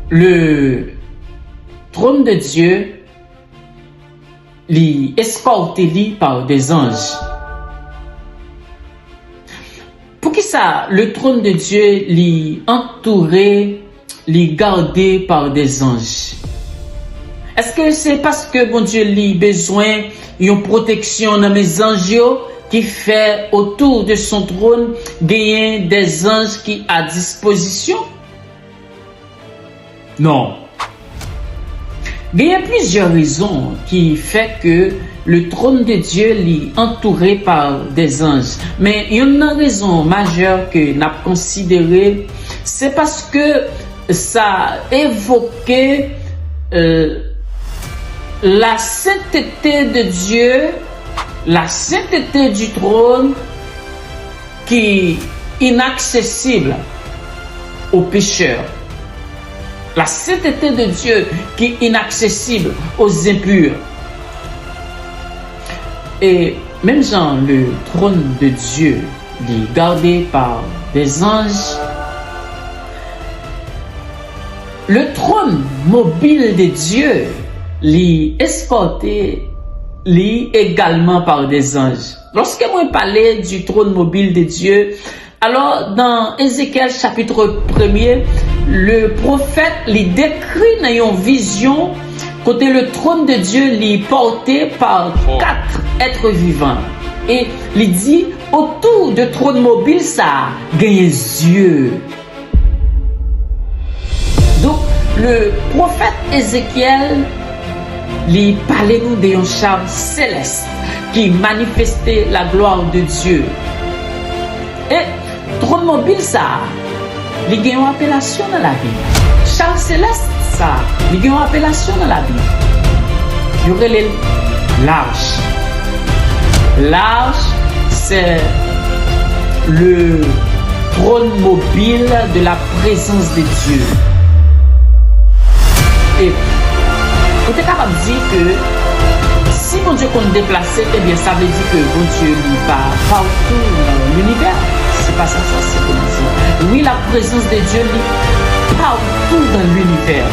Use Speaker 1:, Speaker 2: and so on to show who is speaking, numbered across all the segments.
Speaker 1: le trône de Dieu li escorté par des anges. Pour qui ça, le trône de Dieu li entouré, li gardé par des anges? Est-ce que c'est parce que bon Dieu li besoin d'une protection dans mes anges qui fait autour de son trône gagner des anges qui à disposition? Non. Il y a plusieurs raisons qui fait que le trône de Dieu est entouré par des anges. Mais il y a une raison majeure que nous avons considérée, c'est parce que ça évoquait la sainteté de Dieu, la sainteté du trône qui est inaccessible aux pécheurs. La sainteté de Dieu qui est inaccessible aux impurs. Et même genre, le trône de Dieu est gardé par des anges. Le trône mobile de Dieu est escorté également par des anges. Lorsque moi parlais du trône mobile de Dieu, alors dans Ézéchiel chapitre 1er, le prophète les décrit dans une vision côté le trône de Dieu est porté par 4 êtres vivants. Et il dit autour du trône mobile ça gagne yeux. Donc le prophète Ézéchiel lui parlait nous d'un charme céleste qui manifestait la gloire de Dieu. Et trône mobile ça, il y a une appellation dans la Bible. Charme céleste ça, il y a une appellation dans la Bible. Il y aurait les l'arche. L'arche, c'est le trône mobile de la présence de Dieu. Et on est capable de dire que si mon Dieu compte déplacer, eh bien ça veut dire que mon Dieu n'est pas partout dans l'univers. C'est pas ça, c'est comme ça. Oui, la présence de Dieu est partout dans l'univers.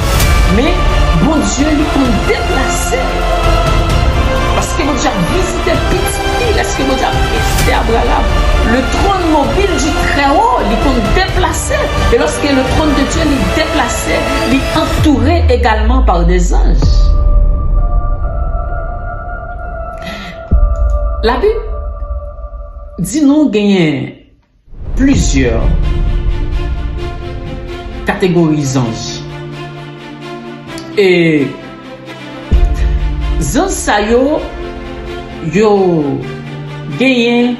Speaker 1: Mais bon Dieu lui compte déplacer. Parce que mon Dieu a visité petit, est-ce que mon Dieu a visité Abraham? Le trône mobile du Très-Haut, il compte déplacer. Et lorsque le trône de Dieu est déplacé, il est entouré également par des anges. La Bible dit nous gagner plusieurs catégories d'anges. Et les anges yo gagné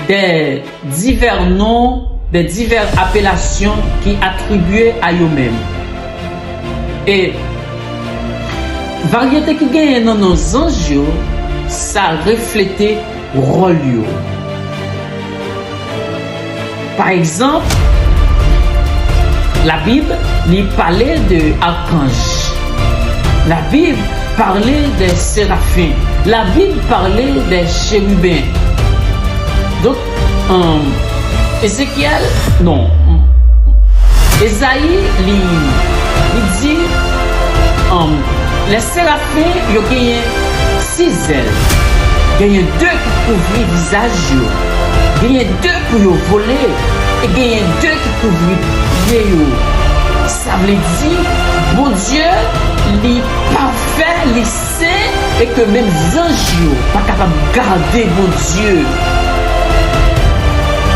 Speaker 1: des divers noms, des diverses appellations qui attribuées à eux-mêmes. Et variété qui gagne dans nos anges, ça reflète rôle. Par exemple, la Bible lui parlait de archanges. La Bible parlait des séraphins. La Bible parlait des chérubins. Donc, Ézéchiel, non. Ésaïe, il dit, les séraphins, ils ont gagné 6 ailes. Il y a 2 qui couvrent le visage. Il y a 2 pour voler. Et il y a 2 qui couvrent les pieds. Ça veut dire, bon Dieu, il est parfait, il est saint, et que même les anges ne sont pas capables de garder bon Dieu.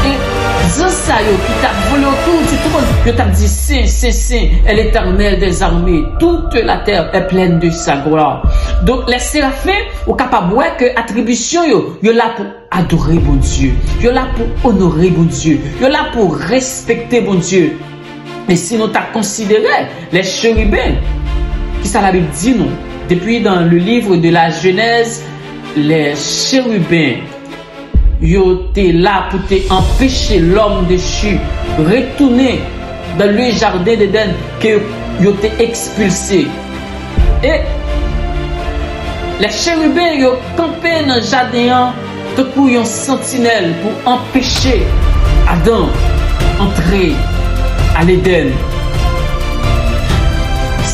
Speaker 1: Et les anges qui t'ont volé autour du trône, qui t'ont dit saint, saint, saint, est l'Éternel des armées. Toute la terre est pleine de sa gloire. Donc les séraphins sont capables de voir que l'attribution est là pour adorer bon Dieu. Ils sont là pour honorer bon Dieu. Ils sont là pour respecter bon Dieu. Et si nous t'as considéré les chérubins, qui ça la Bible dit nous, depuis dans le livre de la Genèse, les chérubins, ils étaient là pour empêcher l'homme déchu retourner dans le jardin d'Éden que ils étaient expulsés. Et les chérubins, ils ont campé dans le jardin pour une sentinelle pour empêcher Adam d'entrer à l'Éden.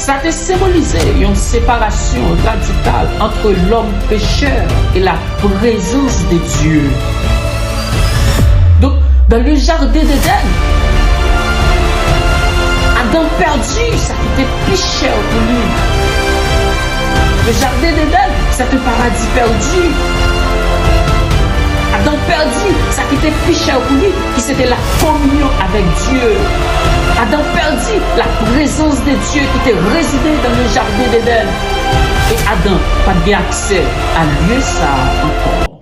Speaker 1: ça te symbolisé une séparation radicale entre l'homme pécheur et la présence de Dieu. Donc, dans le jardin d'Éden, Adam perdu, ça qui était pécheur pour lui. Le jardin d'Éden, c'est un paradis perdu. Adam perdu, ça qui était pécheur pour lui, qui c'était la communion avec Dieu. Adam perdu, la présence de Dieu qui était résidée dans le jardin d'Éden. Et Adam n'a pas bien accès à lieu ça encore.